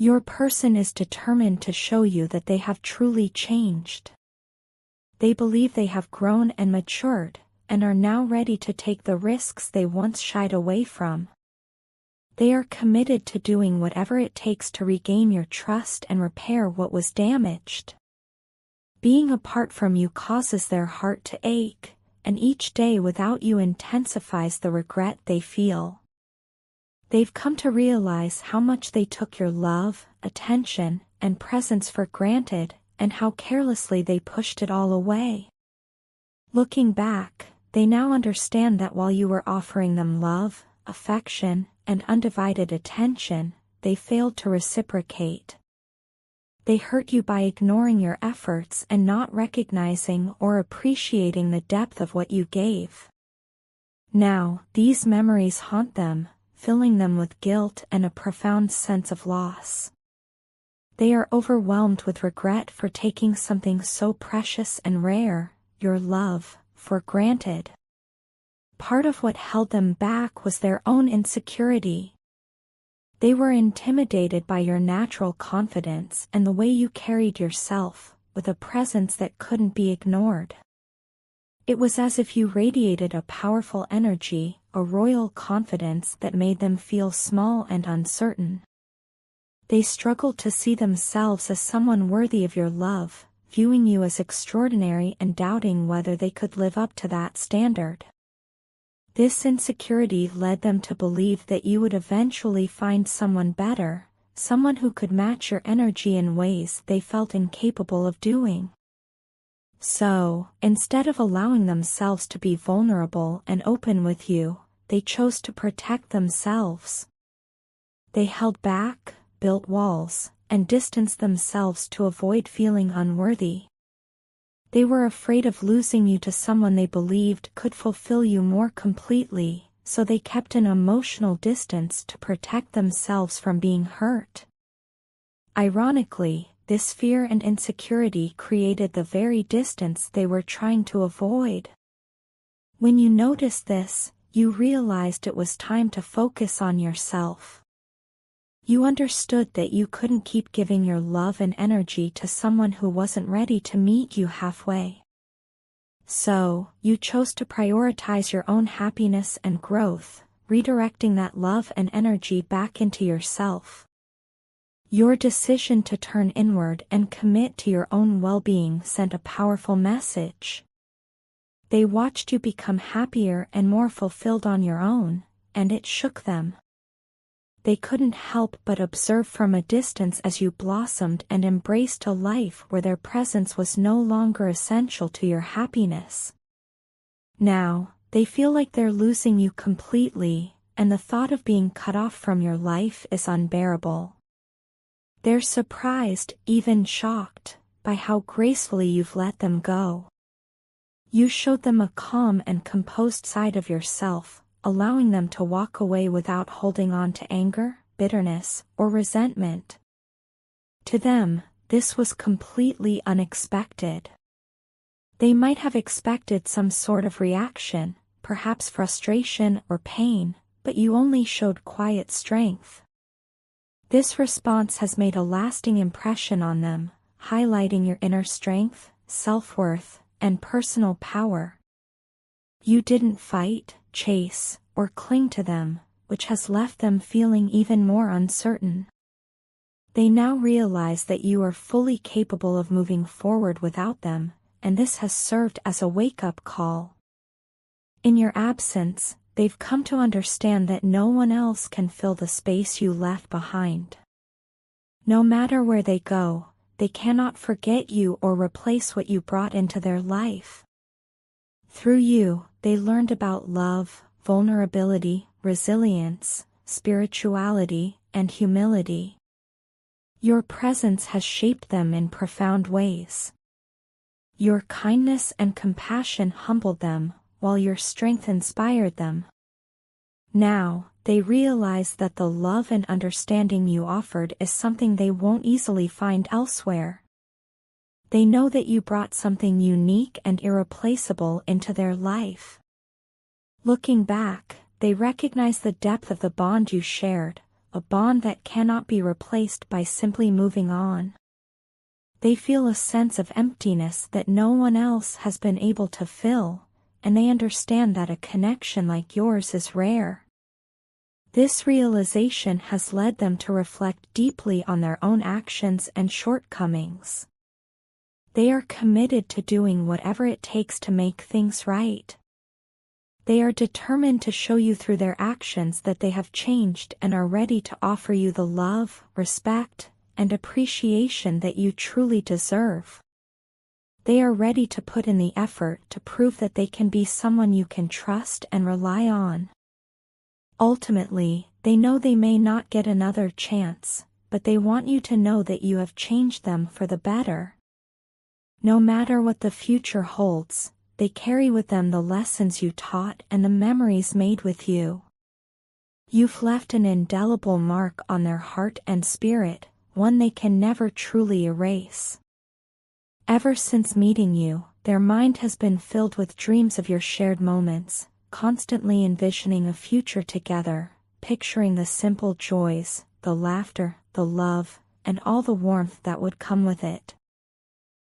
Your person is determined to show you that they have truly changed. They believe they have grown and matured, and are now ready to take the risks they once shied away from. They are committed to doing whatever it takes to regain your trust and repair what was damaged. Being apart from you causes their heart to ache, and each day without you intensifies the regret they feel. They've come to realize how much they took your love, attention, and presence for granted, and how carelessly they pushed it all away. Looking back, they now understand that while you were offering them love, affection, and undivided attention, they failed to reciprocate. They hurt you by ignoring your efforts and not recognizing or appreciating the depth of what you gave. Now, these memories haunt them, filling them with guilt and a profound sense of loss. They are overwhelmed with regret for taking something so precious and rare, your love, for granted. Part of what held them back was their own insecurity. They were intimidated by your natural confidence and the way you carried yourself, with a presence that couldn't be ignored. It was as if you radiated a powerful energy, a royal confidence that made them feel small and uncertain. They struggled to see themselves as someone worthy of your love, viewing you as extraordinary and doubting whether they could live up to that standard. This insecurity led them to believe that you would eventually find someone better, someone who could match your energy in ways they felt incapable of doing. So, instead of allowing themselves to be vulnerable and open with you, they chose to protect themselves. They held back, built walls, and distanced themselves to avoid feeling unworthy. They were afraid of losing you to someone they believed could fulfill you more completely, so they kept an emotional distance to protect themselves from being hurt. Ironically, this fear and insecurity created the very distance they were trying to avoid. When you noticed this, you realized it was time to focus on yourself. You understood that you couldn't keep giving your love and energy to someone who wasn't ready to meet you halfway. So, you chose to prioritize your own happiness and growth, redirecting that love and energy back into yourself. Your decision to turn inward and commit to your own well-being sent a powerful message. They watched you become happier and more fulfilled on your own, and it shook them. They couldn't help but observe from a distance as you blossomed and embraced a life where their presence was no longer essential to your happiness. Now, they feel like they're losing you completely, and the thought of being cut off from your life is unbearable. They're surprised, even shocked, by how gracefully you've let them go. You showed them a calm and composed side of yourself, allowing them to walk away without holding on to anger, bitterness, or resentment. To them, this was completely unexpected. They might have expected some sort of reaction, perhaps frustration or pain, but you only showed quiet strength. This response has made a lasting impression on them, highlighting your inner strength, self-worth, and personal power. You didn't fight, chase, or cling to them, which has left them feeling even more uncertain. They now realize that you are fully capable of moving forward without them, and this has served as a wake-up call. In your absence, they've come to understand that no one else can fill the space you left behind. No matter where they go, they cannot forget you or replace what you brought into their life. Through you, they learned about love, vulnerability, resilience, spirituality, and humility. Your presence has shaped them in profound ways. Your kindness and compassion humbled them, while your strength inspired them. Now, they realize that the love and understanding you offered is something they won't easily find elsewhere. They know that you brought something unique and irreplaceable into their life. Looking back, they recognize the depth of the bond you shared, a bond that cannot be replaced by simply moving on. They feel a sense of emptiness that no one else has been able to fill, and they understand that a connection like yours is rare. This realization has led them to reflect deeply on their own actions and shortcomings. They are committed to doing whatever it takes to make things right. They are determined to show you through their actions that they have changed and are ready to offer you the love, respect, and appreciation that you truly deserve. They are ready to put in the effort to prove that they can be someone you can trust and rely on. Ultimately, they know they may not get another chance, but they want you to know that you have changed them for the better. No matter what the future holds, they carry with them the lessons you taught and the memories made with you. You've left an indelible mark on their heart and spirit, one they can never truly erase. Ever since meeting you, their mind has been filled with dreams of your shared moments, constantly envisioning a future together, picturing the simple joys, the laughter, the love, and all the warmth that would come with it.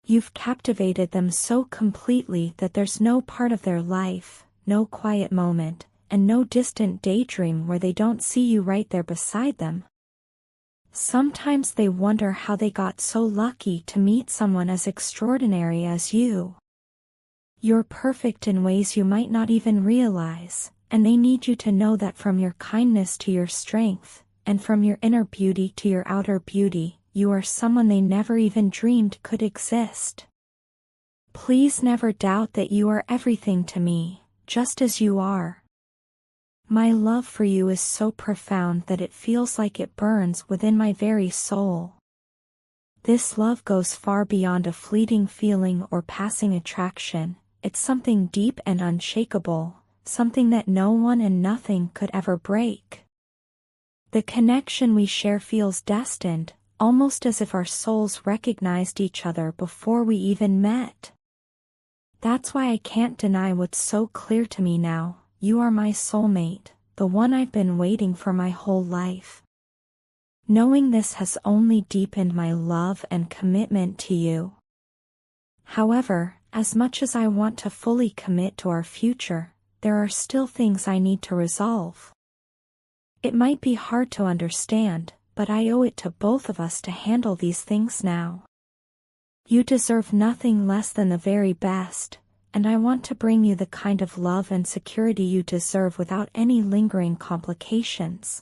You've captivated them so completely that there's no part of their life, no quiet moment, and no distant daydream where they don't see you right there beside them. Sometimes they wonder how they got so lucky to meet someone as extraordinary as you. You're perfect in ways you might not even realize, and they need you to know that from your kindness to your strength, and from your inner beauty to your outer beauty, you are someone they never even dreamed could exist. Please never doubt that you are everything to me, just as you are. My love for you is so profound that it feels like it burns within my very soul. This love goes far beyond a fleeting feeling or passing attraction. It's something deep and unshakable, something that no one and nothing could ever break. The connection we share feels destined, almost as if our souls recognized each other before we even met. That's why I can't deny what's so clear to me now. You are my soulmate, the one I've been waiting for my whole life. Knowing this has only deepened my love and commitment to you. However, as much as I want to fully commit to our future, there are still things I need to resolve. It might be hard to understand, but I owe it to both of us to handle these things now. You deserve nothing less than the very best, and I want to bring you the kind of love and security you deserve without any lingering complications.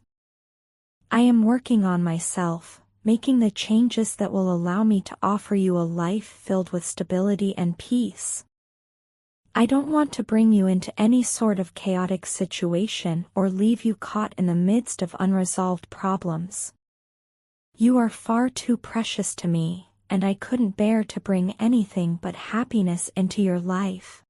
I am working on myself, making the changes that will allow me to offer you a life filled with stability and peace. I don't want to bring you into any sort of chaotic situation or leave you caught in the midst of unresolved problems. You are far too precious to me, and I couldn't bear to bring anything but happiness into your life.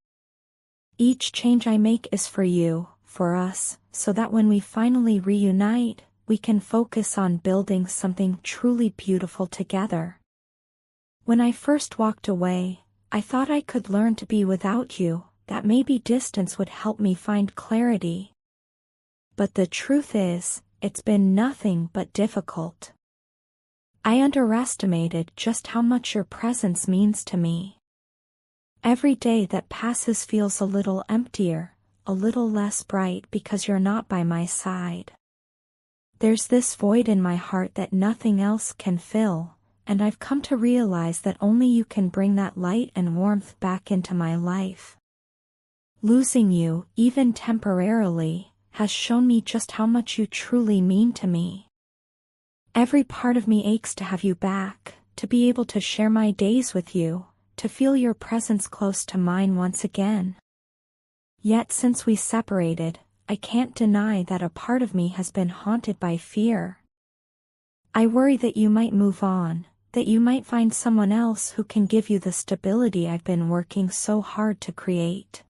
Each change I make is for you, for us, so that when we finally reunite, we can focus on building something truly beautiful together. When I first walked away, I thought I could learn to be without you, that maybe distance would help me find clarity. But the truth is, it's been nothing but difficult. I underestimated just how much your presence means to me. Every day that passes feels a little emptier, a little less bright because you're not by my side. There's this void in my heart that nothing else can fill, and I've come to realize that only you can bring that light and warmth back into my life. Losing you, even temporarily, has shown me just how much you truly mean to me. Every part of me aches to have you back, to be able to share my days with you, to feel your presence close to mine once again. Yet since we separated, I can't deny that a part of me has been haunted by fear. I worry that you might move on, that you might find someone else who can give you the stability I've been working so hard to create.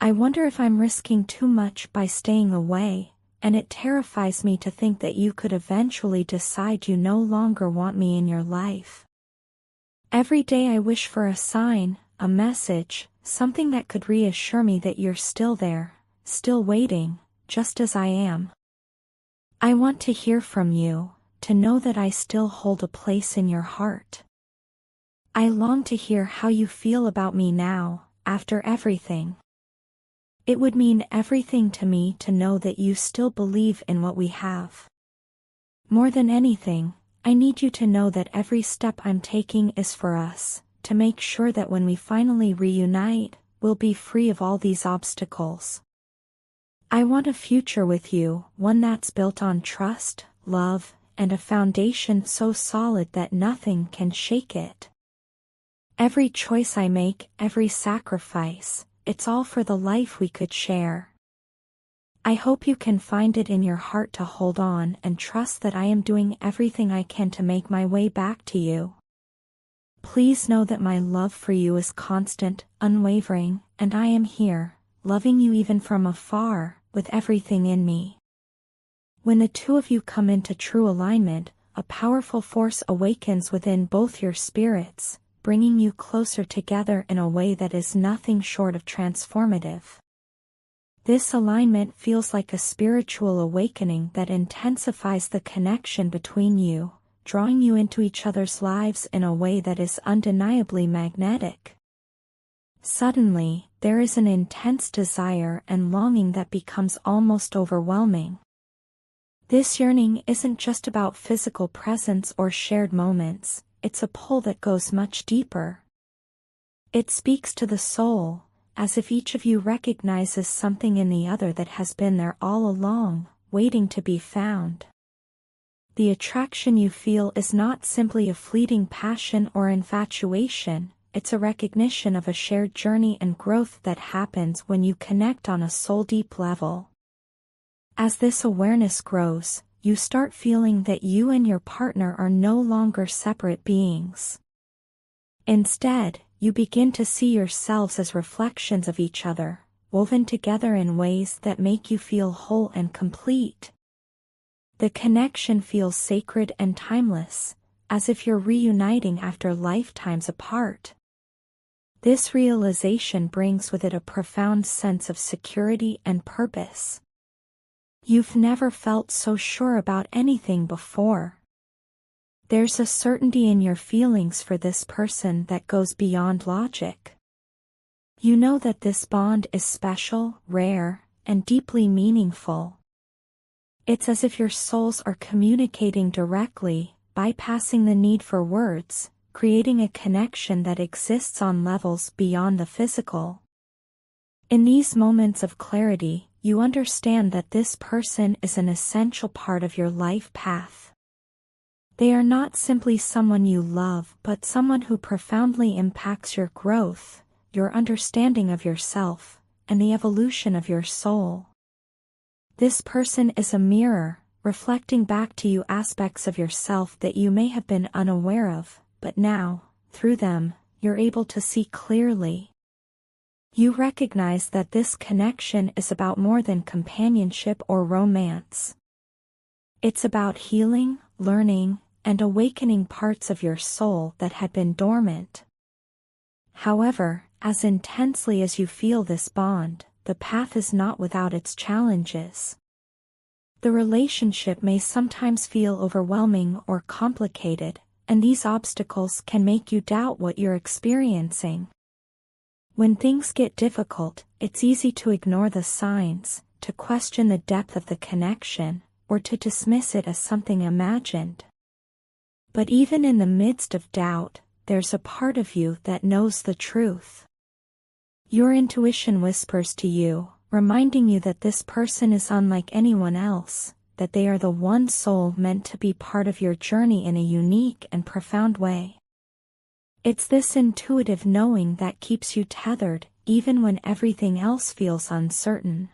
I wonder if I'm risking too much by staying away, and it terrifies me to think that you could eventually decide you no longer want me in your life. Every day I wish for a sign, a message, something that could reassure me that you're still there, still waiting, just as I am. I want to hear from you, to know that I still hold a place in your heart. I long to hear how you feel about me now, after everything. It would mean everything to me to know that you still believe in what we have. More than anything, I need you to know that every step I'm taking is for us, to make sure that when we finally reunite, we'll be free of all these obstacles. I want a future with you, one that's built on trust, love, and a foundation so solid that nothing can shake it. Every choice I make, every sacrifice, it's all for the life we could share. I hope you can find it in your heart to hold on and trust that I am doing everything I can to make my way back to you. Please know that my love for you is constant, unwavering, and I am here, loving you even from afar, with everything in me. When the two of you come into true alignment, a powerful force awakens within both your spirits, bringing you closer together in a way that is nothing short of transformative. This alignment feels like a spiritual awakening that intensifies the connection between you, drawing you into each other's lives in a way that is undeniably magnetic. Suddenly, there is an intense desire and longing that becomes almost overwhelming. This yearning isn't just about physical presence or shared moments, it's a pull that goes much deeper. It speaks to the soul, as if each of you recognizes something in the other that has been there all along, waiting to be found. The attraction you feel is not simply a fleeting passion or infatuation, it's a recognition of a shared journey and growth that happens when you connect on a soul-deep level. As this awareness grows, you start feeling that you and your partner are no longer separate beings. Instead, you begin to see yourselves as reflections of each other, woven together in ways that make you feel whole and complete. The connection feels sacred and timeless, as if you're reuniting after lifetimes apart. This realization brings with it a profound sense of security and purpose. You've never felt so sure about anything before. There's a certainty in your feelings for this person that goes beyond logic. You know that this bond is special, rare, and deeply meaningful. It's as if your souls are communicating directly, bypassing the need for words, creating a connection that exists on levels beyond the physical. In these moments of clarity, you understand that this person is an essential part of your life path. They are not simply someone you love but someone who profoundly impacts your growth, your understanding of yourself, and the evolution of your soul. This person is a mirror, reflecting back to you aspects of yourself that you may have been unaware of, but now, through them, you're able to see clearly. You recognize that this connection is about more than companionship or romance. It's about healing, learning, and awakening parts of your soul that had been dormant. However, as intensely as you feel this bond, the path is not without its challenges. The relationship may sometimes feel overwhelming or complicated, and these obstacles can make you doubt what you're experiencing. When things get difficult, it's easy to ignore the signs, to question the depth of the connection, or to dismiss it as something imagined. But even in the midst of doubt, there's a part of you that knows the truth. Your intuition whispers to you, reminding you that this person is unlike anyone else, that they are the one soul meant to be part of your journey in a unique and profound way. It's this intuitive knowing that keeps you tethered, even when everything else feels uncertain.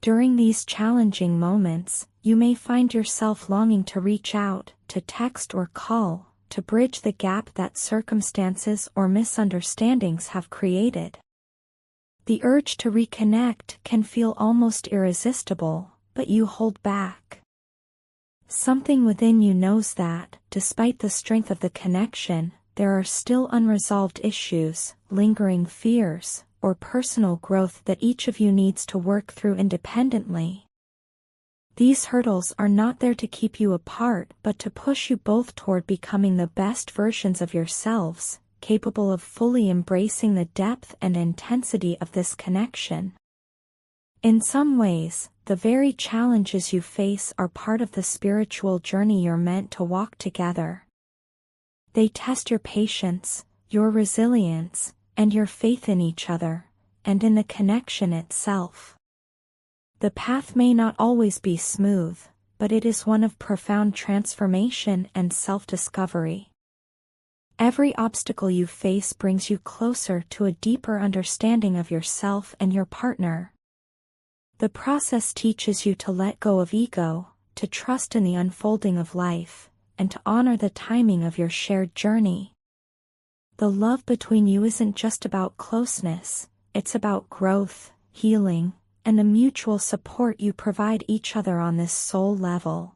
During these challenging moments, you may find yourself longing to reach out, to text or call, to bridge the gap that circumstances or misunderstandings have created. The urge to reconnect can feel almost irresistible, but you hold back. Something within you knows that, despite the strength of the connection, there are still unresolved issues, lingering fears, or personal growth that each of you needs to work through independently. These hurdles are not there to keep you apart but to push you both toward becoming the best versions of yourselves, capable of fully embracing the depth and intensity of this connection. In some ways, the very challenges you face are part of the spiritual journey you're meant to walk together. They test your patience, your resilience, and your faith in each other, and in the connection itself. The path may not always be smooth, but it is one of profound transformation and self-discovery. Every obstacle you face brings you closer to a deeper understanding of yourself and your partner. The process teaches you to let go of ego, to trust in the unfolding of life, and to honor the timing of your shared journey. The love between you isn't just about closeness, it's about growth, healing, and the mutual support you provide each other on this soul level.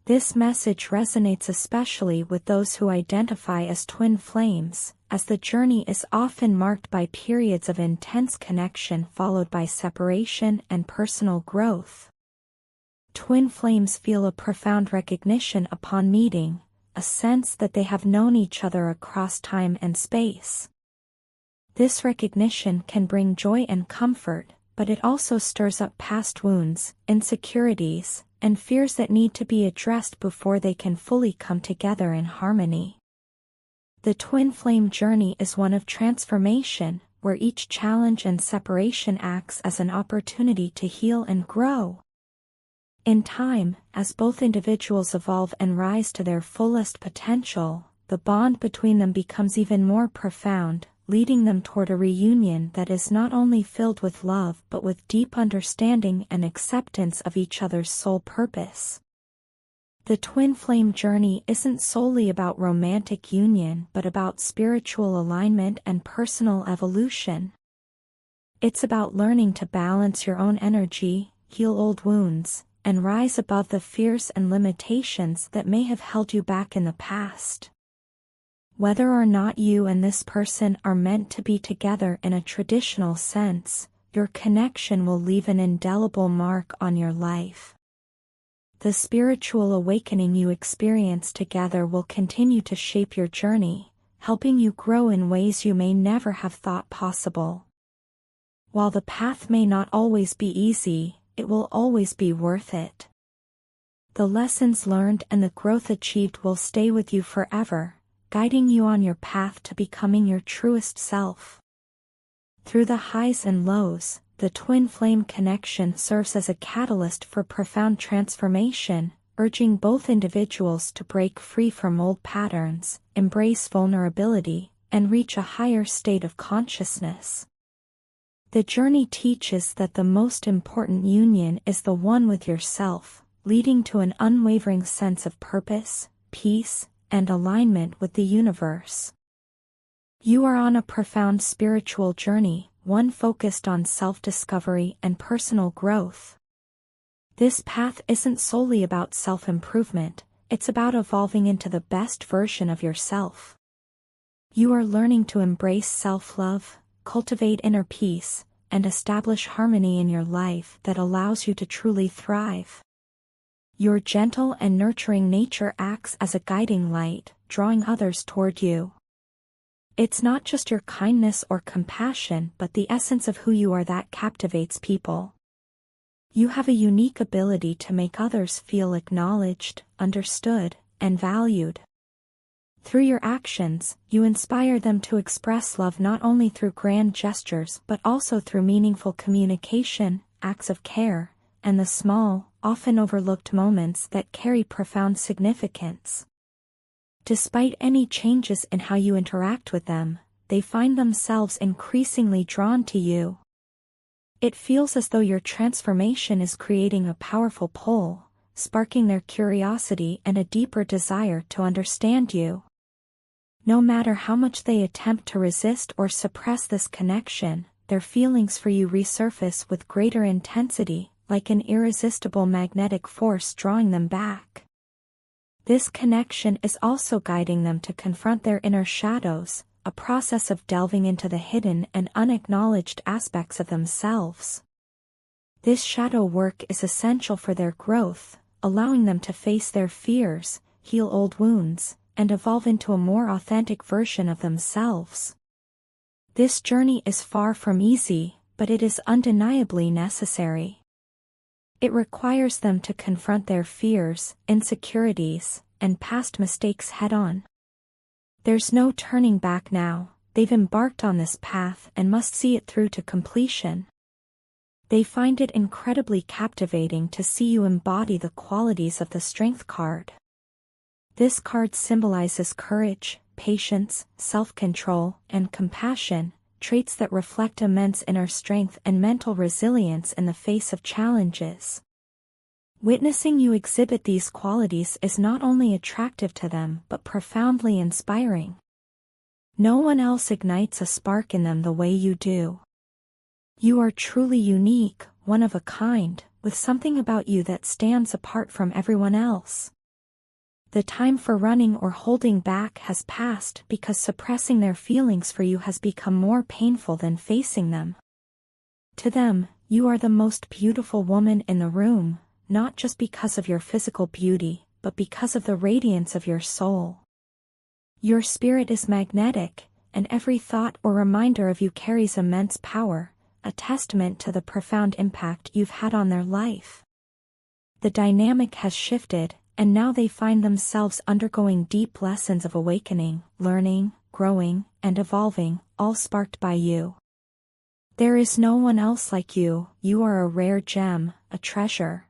This message resonates especially with those who identify as twin flames, as the journey is often marked by periods of intense connection followed by separation and personal growth. Twin flames feel a profound recognition upon meeting, a sense that they have known each other across time and space. This recognition can bring joy and comfort, but it also stirs up past wounds, insecurities, and fears that need to be addressed before they can fully come together in harmony. The twin flame journey is one of transformation, where each challenge and separation acts as an opportunity to heal and grow. In time, as both individuals evolve and rise to their fullest potential, the bond between them becomes even more profound, leading them toward a reunion that is not only filled with love but with deep understanding and acceptance of each other's soul purpose. The twin flame journey isn't solely about romantic union but about spiritual alignment and personal evolution. It's about learning to balance your own energy, heal old wounds, and rise above the fears and limitations that may have held you back in the past. Whether or not you and this person are meant to be together in a traditional sense, your connection will leave an indelible mark on your life. The spiritual awakening you experience together will continue to shape your journey, helping you grow in ways you may never have thought possible. While the path may not always be easy, it will always be worth it. The lessons learned and the growth achieved will stay with you forever, guiding you on your path to becoming your truest self. Through the highs and lows, the twin flame connection serves as a catalyst for profound transformation, urging both individuals to break free from old patterns, embrace vulnerability, and reach a higher state of consciousness. The journey teaches that the most important union is the one with yourself, leading to an unwavering sense of purpose, peace, and alignment with the universe. You are on a profound spiritual journey, one focused on self-discovery and personal growth. This path isn't solely about self-improvement, it's about evolving into the best version of yourself. You are learning to embrace self-love, cultivate inner peace, and establish harmony in your life that allows you to truly thrive. Your gentle and nurturing nature acts as a guiding light, drawing others toward you. It's not just your kindness or compassion but the essence of who you are that captivates people. You have a unique ability to make others feel acknowledged, understood, and valued. Through your actions, you inspire them to express love not only through grand gestures but also through meaningful communication, acts of care, and the small, often overlooked moments that carry profound significance. Despite any changes in how you interact with them, they find themselves increasingly drawn to you. It feels as though your transformation is creating a powerful pull, sparking their curiosity and a deeper desire to understand you. No matter how much they attempt to resist or suppress this connection, their feelings for you resurface with greater intensity, like an irresistible magnetic force drawing them back. This connection is also guiding them to confront their inner shadows, a process of delving into the hidden and unacknowledged aspects of themselves. This shadow work is essential for their growth, allowing them to face their fears, heal old wounds, and evolve into a more authentic version of themselves. This journey is far from easy, but it is undeniably necessary. It requires them to confront their fears, insecurities, and past mistakes head-on. There's no turning back now. They've embarked on this path and must see it through to completion. They find it incredibly captivating to see you embody the qualities of the Strength card. This card symbolizes courage, patience, self-control, and compassion, traits that reflect immense inner strength and mental resilience in the face of challenges. Witnessing you exhibit these qualities is not only attractive to them but profoundly inspiring. No one else ignites a spark in them the way you do. You are truly unique, one of a kind, with something about you that stands apart from everyone else. The time for running or holding back has passed because suppressing their feelings for you has become more painful than facing them. To them, you are the most beautiful woman in the room, not just because of your physical beauty, but because of the radiance of your soul. Your spirit is magnetic, and every thought or reminder of you carries immense power, a testament to the profound impact you've had on their life. The dynamic has shifted, and now they find themselves undergoing deep lessons of awakening, learning, growing, and evolving, all sparked by you. There is no one else like you. You are a rare gem, a treasure.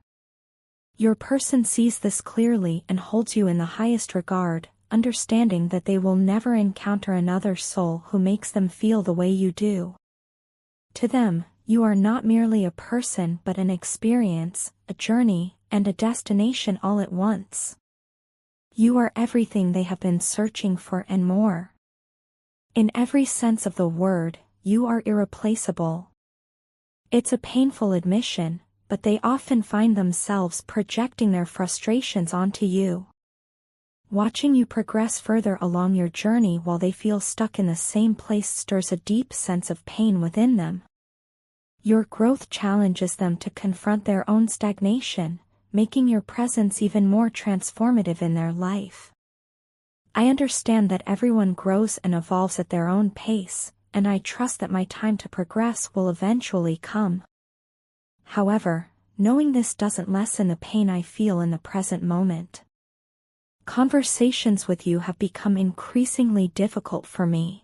Your person sees this clearly and holds you in the highest regard, understanding that they will never encounter another soul who makes them feel the way you do. To them, you are not merely a person but an experience, a journey, and a destination all at once. You are everything they have been searching for and more. In every sense of the word, you are irreplaceable. It's a painful admission, but they often find themselves projecting their frustrations onto you. Watching you progress further along your journey while they feel stuck in the same place stirs a deep sense of pain within them. Your growth challenges them to confront their own stagnation, making your presence even more transformative in their life. I understand that everyone grows and evolves at their own pace, and I trust that my time to progress will eventually come. However, knowing this doesn't lessen the pain I feel in the present moment. Conversations with you have become increasingly difficult for me.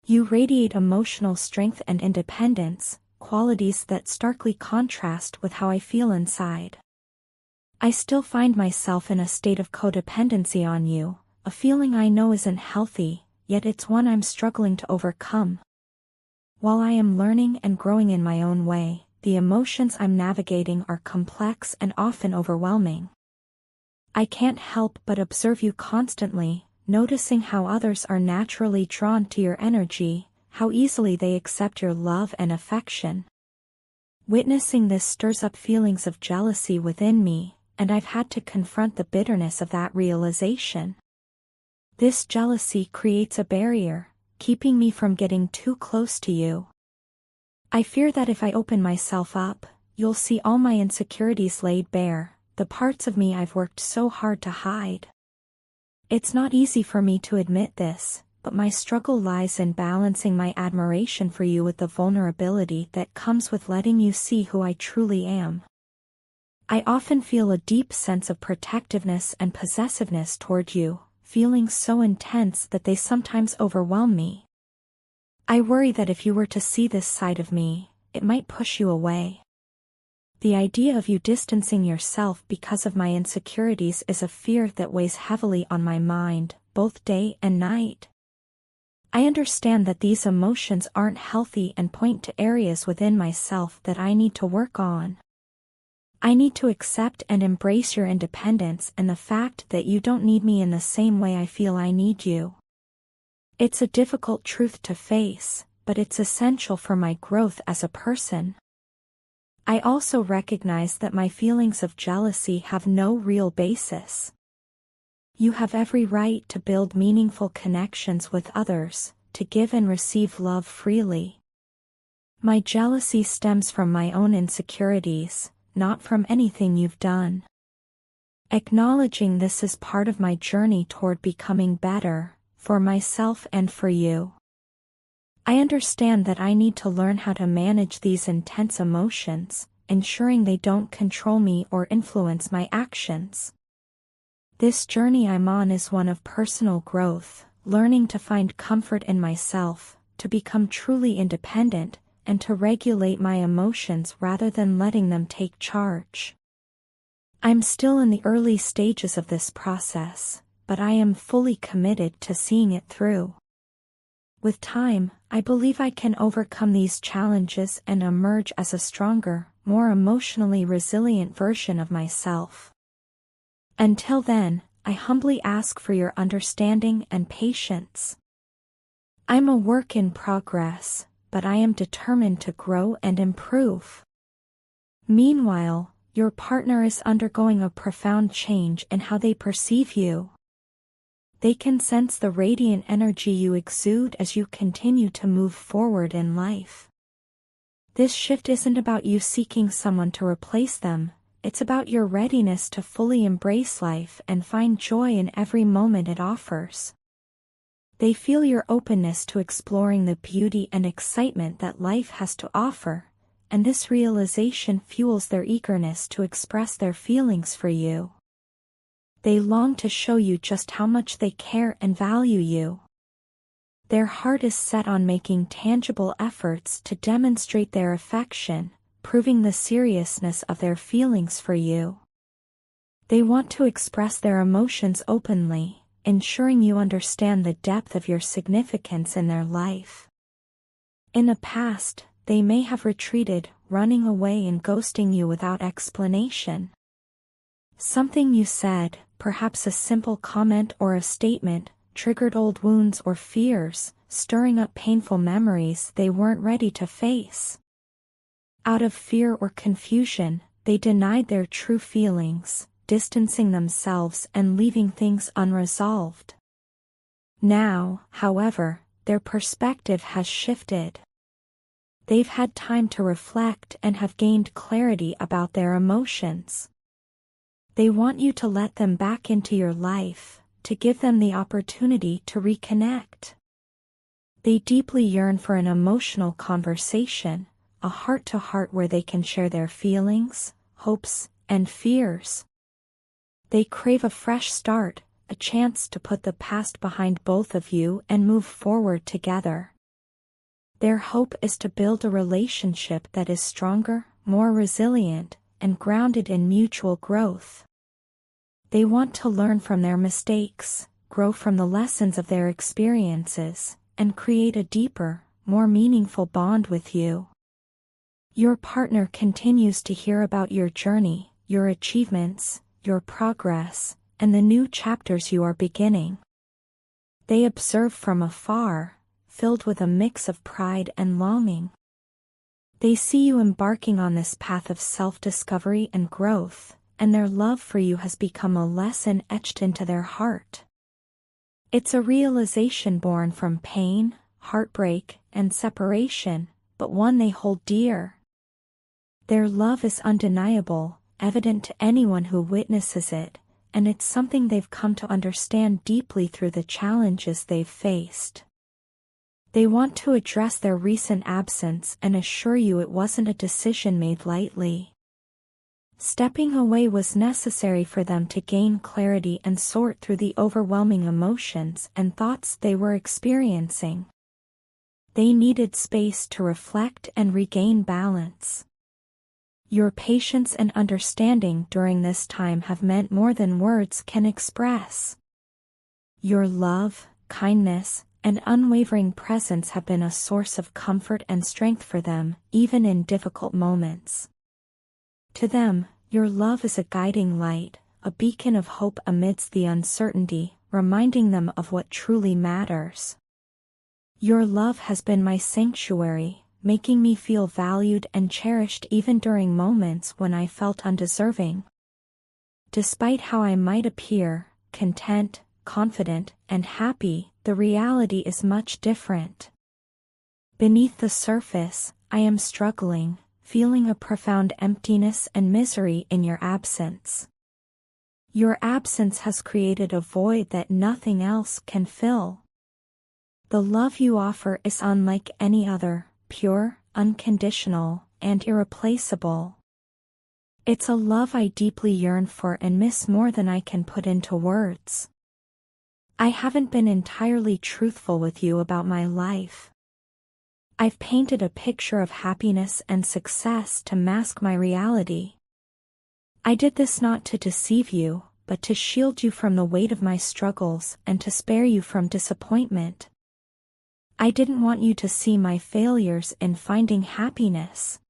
You radiate emotional strength and independence, qualities that starkly contrast with how I feel inside. I still find myself in a state of codependency on you, a feeling I know isn't healthy, yet it's one I'm struggling to overcome. While I am learning and growing in my own way, the emotions I'm navigating are complex and often overwhelming. I can't help but observe you constantly, noticing how others are naturally drawn to your energy, how easily they accept your love and affection. Witnessing this stirs up feelings of jealousy within me, and I've had to confront the bitterness of that realization. This jealousy creates a barrier, keeping me from getting too close to you. I fear that if I open myself up, you'll see all my insecurities laid bare, the parts of me I've worked so hard to hide. It's not easy for me to admit this, but my struggle lies in balancing my admiration for you with the vulnerability that comes with letting you see who I truly am. I often feel a deep sense of protectiveness and possessiveness toward you, feelings so intense that they sometimes overwhelm me. I worry that if you were to see this side of me, it might push you away. The idea of you distancing yourself because of my insecurities is a fear that weighs heavily on my mind, both day and night. I understand that these emotions aren't healthy and point to areas within myself that I need to work on. I need to accept and embrace your independence and the fact that you don't need me in the same way I feel I need you. It's a difficult truth to face, but it's essential for my growth as a person. I also recognize that my feelings of jealousy have no real basis. You have every right to build meaningful connections with others, to give and receive love freely. My jealousy stems from my own insecurities, not from anything you've done. Acknowledging this is part of my journey toward becoming better, for myself and for you. I understand that I need to learn how to manage these intense emotions, ensuring they don't control me or influence my actions. This journey I'm on is one of personal growth, learning to find comfort in myself, to become truly independent, and to regulate my emotions rather than letting them take charge. I'm still in the early stages of this process, but I am fully committed to seeing it through. With time, I believe I can overcome these challenges and emerge as a stronger, more emotionally resilient version of myself. Until then, I humbly ask for your understanding and patience. I'm a work in progress, but I am determined to grow and improve. Meanwhile, your partner is undergoing a profound change in how they perceive you. They can sense the radiant energy you exude as you continue to move forward in life. This shift isn't about you seeking someone to replace them, it's about your readiness to fully embrace life and find joy in every moment it offers. They feel your openness to exploring the beauty and excitement that life has to offer, and this realization fuels their eagerness to express their feelings for you. They long to show you just how much they care and value you. Their heart is set on making tangible efforts to demonstrate their affection, proving the seriousness of their feelings for you. They want to express their emotions openly, ensuring you understand the depth of your significance in their life. In the past, they may have retreated, running away and ghosting you without explanation. Something you said, perhaps a simple comment or a statement, triggered old wounds or fears, stirring up painful memories they weren't ready to face. Out of fear or confusion, they denied their true feelings, distancing themselves and leaving things unresolved. Now, however, their perspective has shifted. They've had time to reflect and have gained clarity about their emotions. They want you to let them back into your life, to give them the opportunity to reconnect. They deeply yearn for an emotional conversation, a heart-to-heart where they can share their feelings, hopes, and fears. They crave a fresh start, a chance to put the past behind both of you and move forward together. Their hope is to build a relationship that is stronger, more resilient, and grounded in mutual growth. They want to learn from their mistakes, grow from the lessons of their experiences, and create a deeper, more meaningful bond with you. Your partner continues to hear about your journey, your achievements, your progress, and the new chapters you are beginning. They observe from afar, filled with a mix of pride and longing. They see you embarking on this path of self-discovery and growth, and their love for you has become a lesson etched into their heart. It's a realization born from pain, heartbreak, and separation, but one they hold dear. Their love is undeniable, evident to anyone who witnesses it, and it's something they've come to understand deeply through the challenges they've faced. They want to address their recent absence and assure you it wasn't a decision made lightly. Stepping away was necessary for them to gain clarity and sort through the overwhelming emotions and thoughts they were experiencing. They needed space to reflect and regain balance. Your patience and understanding during this time have meant more than words can express. Your love, kindness, and unwavering presence have been a source of comfort and strength for them, even in difficult moments. To them, your love is a guiding light, a beacon of hope amidst the uncertainty, reminding them of what truly matters. Your love has been my sanctuary, making me feel valued and cherished even during moments when I felt undeserving. Despite how I might appear, content, confident, and happy, the reality is much different. Beneath the surface, I am struggling, feeling a profound emptiness and misery in your absence. Your absence has created a void that nothing else can fill. The love you offer is unlike any other, pure, unconditional, and irreplaceable. It's a love I deeply yearn for and miss more than I can put into words. I haven't been entirely truthful with you about my life. I've painted a picture of happiness and success to mask my reality. I did this not to deceive you, but to shield you from the weight of my struggles and to spare you from disappointment. I didn't want you to see my failures in finding happiness.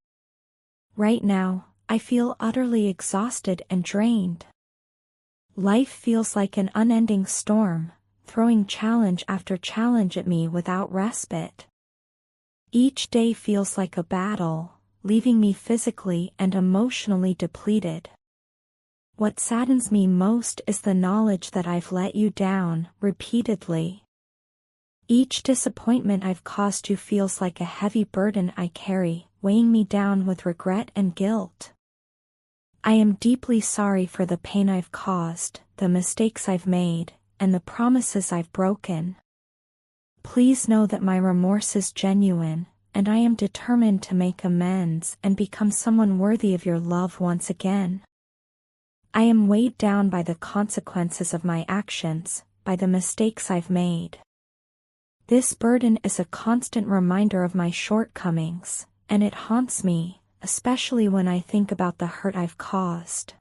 Right now, I feel utterly exhausted and drained. Life feels like an unending storm, throwing challenge after challenge at me without respite. Each day feels like a battle, leaving me physically and emotionally depleted. What saddens me most is the knowledge that I've let you down, repeatedly. Each disappointment I've caused you feels like a heavy burden I carry, weighing me down with regret and guilt. I am deeply sorry for the pain I've caused, the mistakes I've made, and the promises I've broken. Please know that my remorse is genuine, and I am determined to make amends and become someone worthy of your love once again. I am weighed down by the consequences of my actions, by the mistakes I've made. This burden is a constant reminder of my shortcomings, and it haunts me, especially when I think about the hurt I've caused.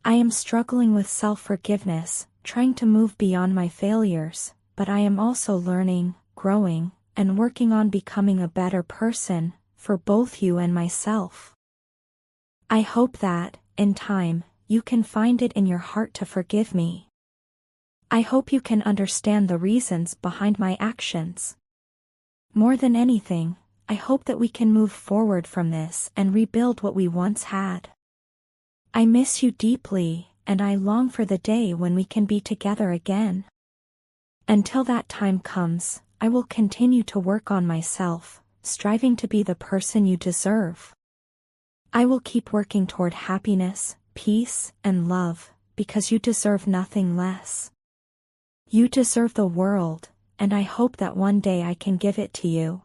I am struggling with self-forgiveness, trying to move beyond my failures, but I am also learning, growing, and working on becoming a better person, for both you and myself. I hope that, in time, you can find it in your heart to forgive me. I hope you can understand the reasons behind my actions. More than anything, I hope that we can move forward from this and rebuild what we once had. I miss you deeply, and I long for the day when we can be together again. Until that time comes, I will continue to work on myself, striving to be the person you deserve. I will keep working toward happiness, peace, and love, because you deserve nothing less. You deserve the world, and I hope that one day I can give it to you.